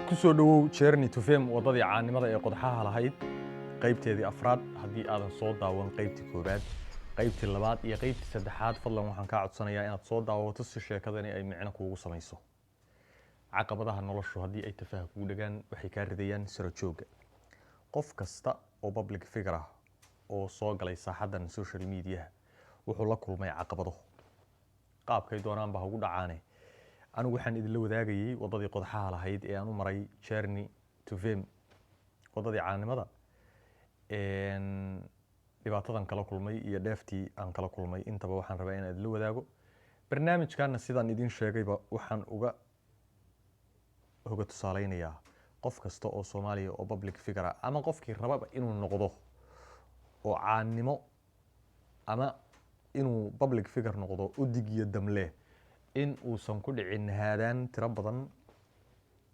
kusoo dhawow Journey to Fame wadadii caanimada ee qodxaha lahayd qaybteedii afraad haddii aadan soo daawan qaybtii koobaad qaybtii labaad iyo qaybtii saddexaad fadlan waxaan ka codsanayaa inaad soo daawato si sheekadani ay micno kuugu samayso caqabadaha noloshu haddii ay tafaha kugu dhagaan waxay ka ridayaan siro jooga qof kasta oo public figure ah oo soo galay saaxadan social media wuxuu la kulmay caqabado qaabkay doonaan baa ugu dhacaanay anigu waxaan idin wadaagayay wadadii qodxaha lahayd ee aan u maray Journey to Fame wadadii caanimada dhibaatadan kala kulmay iyo dheeftii aan kala kulmay intaba waxaan rabaa inaan idin wadaago barnaamijkan sidaan idin sheegayba waxaan uga tusaaleynayaa qof kasta oo Soomaaliya oo public figure ama qofkii rababa inuu noqdo oo caanimo ama inuu public figure noqdo u digiyo damle in uusan ku dhicin haadaan tiro badan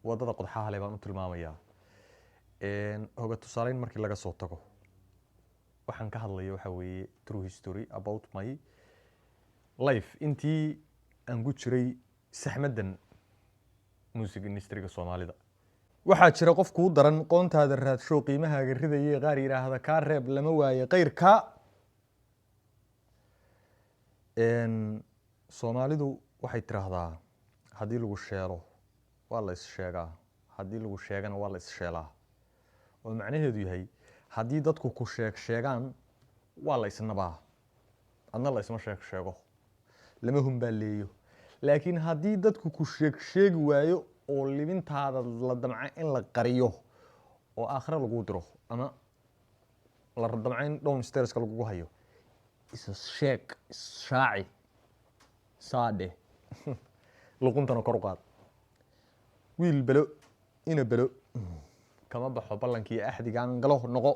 wadada qodxaha leh baan u tilmaamayaa hoga tusaaleyn markii laga soo tago waxaan ka hadlayo waxa weeye true history about my life intii aan ku jiray saxmadan music industry-ga Soomaalida waxaa jira qof ku daran qoontaada raadsho qiimahaaga ridayay qaar yiraahda ka reeb lama waayo qeyrka Soomaalidu waxay tiraahdaa haddii lagu sheelo waa la is sheegaa haddii lagu sheegana waa la is sheelaa oo macnaheedu yahay haddii dadku ku sheegaan waa la isnabaa adna la isma sheego lama humbaaleeyo laakiin haddii dadku ku sheegi waayo oo libintaada la damca in la qariyo oo aakhira lagu diro ama la damca in downstairs-ka lagu hayo is sheeg shaaci saade luquntan kor u qaad wiil balo ina balo kama baxo ballankii axdigan galo noqo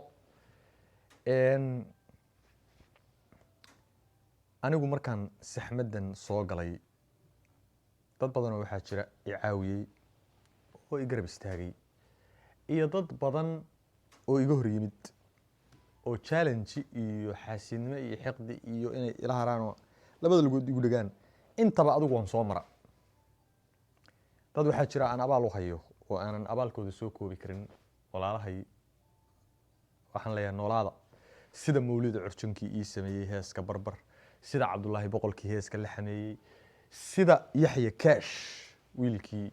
anigu markaan saxmadan soo galay dad badan oo waxaa jira i caawiyay oo i garab istaagay iyo dad badan oo iga hor yimid oo challenge iyo xaasidnimo iyo xiqdi iyo inay ila haraan labada lagood igu dhagaan intaba adigu waan soo mara dad waxaa jira aan abaal u hayo oo aanan abaalkooda soo koobi karin walaalahay waxaan leeyahay noolaada sida Mawlida Curjunkii ii sameeyay heeska barbar sida Cabdullaahi Boqolkii heeska la xameeyay sida Yaxya Kaash wiilkii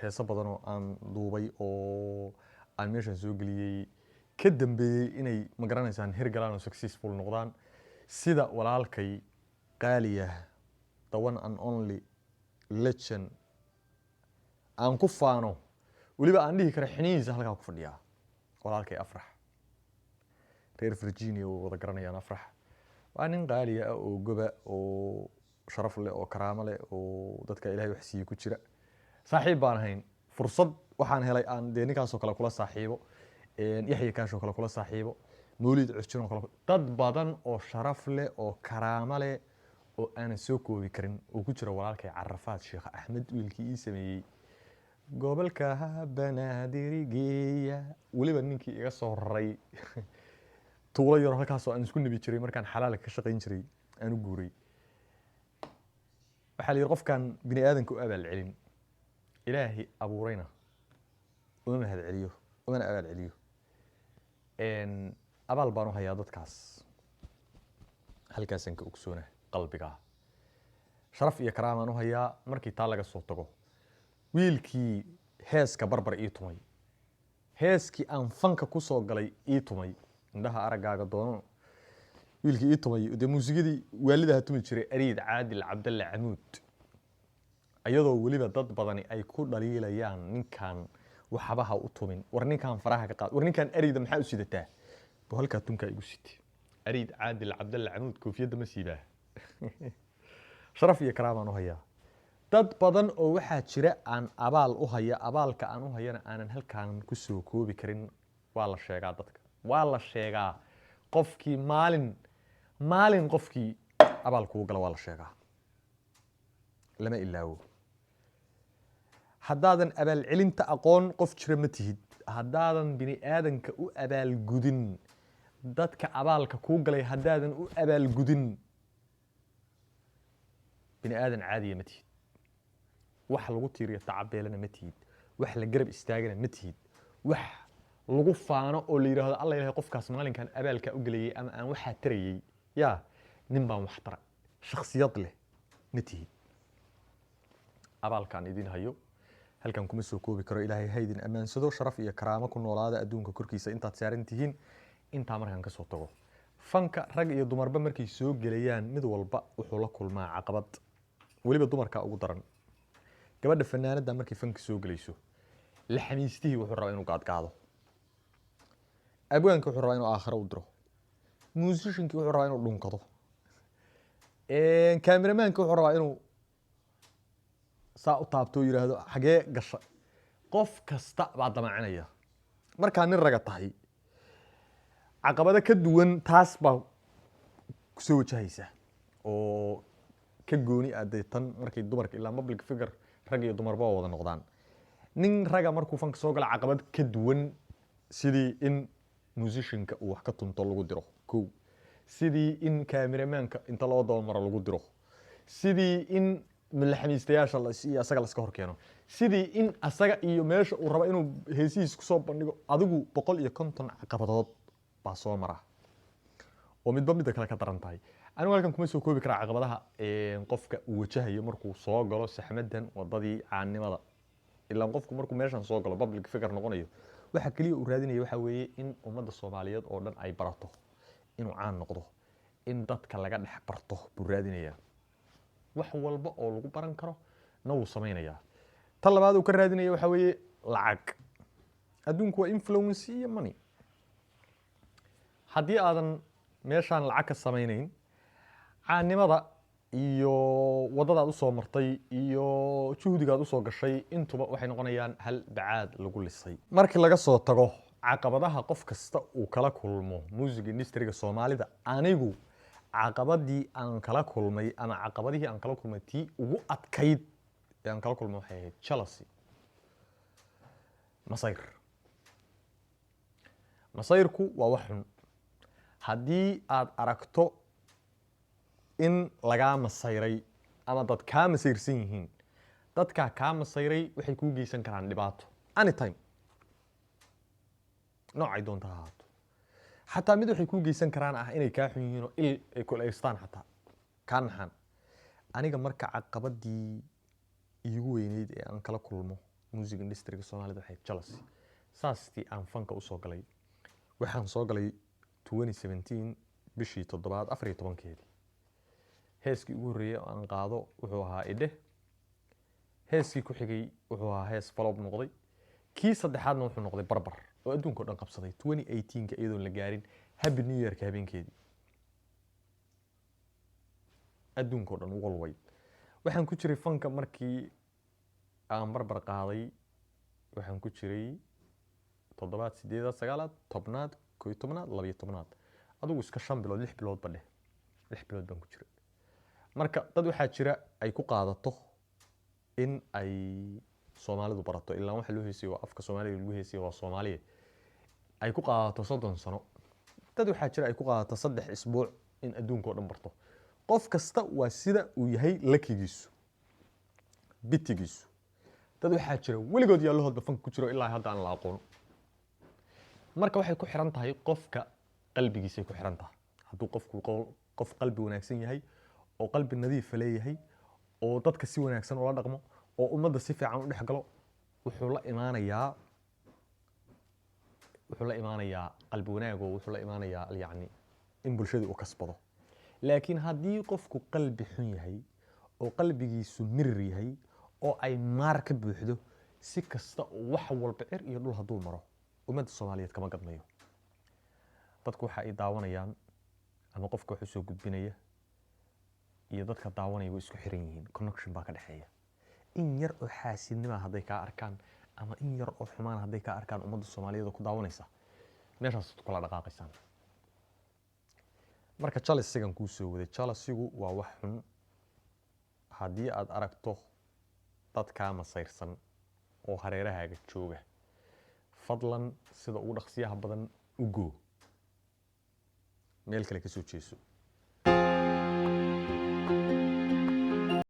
heesa badan oo aan duubay oo aan meeshan soo galiyay ka dambeeyay inay ma garanaysaan hirgalaan oo successful noqdaan sida walaalkay qaaliya the one and only legend aan ku faano waliba aan dhihi kara xiniisa halka ku fadhiya walaalkay Afrax reer Virginia oo wada garanayaan Afrax waa nin qaaliya oo goba oo sharaf leh oo karaamo leh oo dadka Ilaahay wax siiyo ku jira saaxiib baan ahayn fursad waxaan helay aan ninkaas oo kale kula saaxiibo Yaxya Kaash oo kale kula saaxiibo Mawlid Curjun oo kale dad badan oo sharaf leh oo karaamo leh oo aan soo koobi karin oo ku jira walaalkay Carafaad Sheekh Axmed wiilkii ii sameeyay gobolka Banaadirgeeya waliba ninkii iga soo raray tuulo yar halkaas oo aan isku nabi jiray markaan xalaal ka shaqeyn jiray aan u guuray waxa la yiri qofkan bini aadanku abaal celin Ilaahi abuurayna uma mahad celiyo uma abaal celiyo abaal baan u hayaa dadkaas halkaas aan ka ogsoona qalbiga sharaf iyo karaamaan u hayaa markii taa laga soo tago wiilkii heeska barbar ii tumay heeskii aan fanka ku soo galay ii tumay indhaha aragaaga doono wiilkii ii tumay de muusikadii waalidaha tumi jiray Ariid Caadil Cabdalle Camuud ayadoo waliba dad badani ay ku dhaliilayaan ninkan waxbaha u tumin war ninkan faraha ka qaad war ninkan Ariida maxaa u sidataa boo halka tunka igu sitay Ariid Caadil Cabdalle Camuud koofiyada ma siibaa sharaf iyo karaamaan u hayaa dad badan oo waxaa jira aan abaal u haya abaalka aan u hayana aanan halkaan ku soo koobi karin waa la sheegaa dadka waa la sheegaa qofkii maalin qofkii abaal kugu gala waa la sheegaa lama ilaawo haddaadan abaal celinta aqoon qof jira ma tihid haddaadan bini aadanka u abaal gudin dadka abaalka kuu galay haddaadan u abaal gudin bini aadan caadiya ma tihid wax lagu tiiriyo tacabeelana ma tihid wax la garab istaagana ma tihid wax lagu faano oo la yiraahdo alla ilaahay qofkaas maalinkan abaalka u galiyay ama aan waxa tarayay yaa nin baan wax tara shakhsiyad leh ma tihid abaalkan idin hayo halkan kuma soo koobi karo ilaahay haydin amaansado sharaf iyo karaamo ku noolaada adduunka korkiisa intaad saaran tihiin inta markan ka soo tago fanka rag iyo dumarba markay soo galayaan mid walba wuxuu la kulmaa caqabad waliba dumarka ugu daran gabadha fanaanada markay fanka soo galayso la xamiistii wuxuu rabaa inuu qaadqaado abwaanka wuxuu rabaa inuu aakhiro u diro musicianki wuxuu rabaa inuu dhunkado cameramanka wuxuu rabaa inuu saa u taabto yiraahdo xagee gasha qof kasta baa damacanaya marka nin raga tahay caqabada ka duwan taas baa ku soo wajahaysa oo ka gooni adeetan markay dumarka ilaa public figure rag iyo dumarba wada noqdaan nin raga markuu fanka soo gala caqabad ka duwan sidii in musicianka uu wax ka tunto lagu diro kow sidii in cameramanka inta loo daba maro lagu diro sidii in madaxmiistayaasha la iyo asaga la iska hor keeno sidii in asaga iyo meesha uu rabo inuu heesiis ku soo bandhigo adigu 150 caqabadood baa soo mara oo midba mid kale ka daran tahay anigu halkan kuma soo koobi kara caqabadaha qofka uu wajahayo markuu soo galo saxmadan wadadii caanimada ilaa qofku markuu meeshan soo galo public figure noqonayo waxa kaliya uu raadinayo waxa weeye in ummadda Soomaaliyeed oo dhan ay barato inuu caan noqdo in dadka laga dhex barto buu raadinayaa wax walba oo lagu baran karo noo sameeynaya tan labaad uu ka raadinayo waxa weeye lacag adduunku waa influence iyo money haddii aadan meeshaan lacag ka samaynayn caanimada iyo wadadaad u soo martay iyo juhdigaad u soo gashay intuba waxay noqonayaan hal bacaad lagu lisay markii laga soo tago caqabadaha qof kasta uu kala kulmo music industry-ga Soomaalida anigu caqabadii aan kala kulmay ama caqabadihii aan kala kulmay tii ugu adkayd ee aan kala kulmay waxay ahayd jealousy masayrku waa wax xun haddii aad aragto in lagaa masayray ama dad kaa masayrsan yihiin dadka kaa masayray waxay kuu geysan karaan dhibaato anytime noocay doonta ha ahaato xataa mid waxay kuu geysan karaan ah inay kaa xun yihiin oo il ay ku leystaan xataa kaa naxaan aniga marka caqabadii iigu weyneyd ee aan kala kulmo music industry-ga Soomaalida waxay jealousy saastii aan fanka u soo galay waxaan soo galay 2017 bishii 7 14keedii heeskii ugu horeeyay oo aan qaado wuxuu ahaa idhe heeskii ku xigay wuxuu ahaa hees follow noqday kii saddexaadna wuxuu noqday barbar oo adduunka dhan qabsaday 2018 iyadoo la gaarin happy new year ka habeenkeedii adduunka dhan walway waxaan ku jiray fanka markii aan barbar qaaday waxaan ku jiray 7 8 9 10 11 12 adigu iska 5 bilood 6 bilood badhe 6 bilood baan ku jiray marka dad waxa jira ay ku qaadato in ay Soomaalidu barato ilaa waxa loo heesiyo afka Soomaaliga lagu heesiyo waa Soomaaliye ay ku qaadato 30 sano dad waxa jira ay ku qaadato 3 isbuuc in adduunka oo dhan barto qof kasta waa sida uu yahay lakigiisu bitigiisu dad waxa jira waligood yaa lahoodba fanka ku jiro ilaa hadda aan la aqoon marka waxay ku xiran tahay qofka qalbigiisa ku xiran tahay hadduu qofku qof qalbi wanaagsan yahay oo qalbi nadiif leeyahay oo dadka si wanaagsan ula dhaqmo oo ummadda si fiican u dhex galo wuxuu la imaanayaa qalbi wanaag oo wuxuu la imaanayaa yaani in bulshada uu kasbado laakiin haddii qofku qalbi xun yahay oo qalbigiisu mirir yahay oo ay maar ka buuxdo si kasta wax walba cir iyo dhul haduu maro ummadda Soomaaliyeed kama gadmayo dadku waxa ay daawanayaan ama qofka wuxuu soo gudbinaya iyo dadka daawanaya way isku xiran yihiin connection baa ka dhaxeeya in yar oo xaasidnimo haday ka arkaan ama in yar oo xumaan haday ka arkaan ummadda Soomaaliyeed ku daawanaysa meeshaas kala dhaqaaqaysan marka jealousy-gan ku soo waday jealousy-gu waa wax xun haddii aad aragto dad kaa masayrsan oo hareerahaaga jooga fadlan sida ugu dhaqsiyaha badan u goo meel kale ka soo jeeso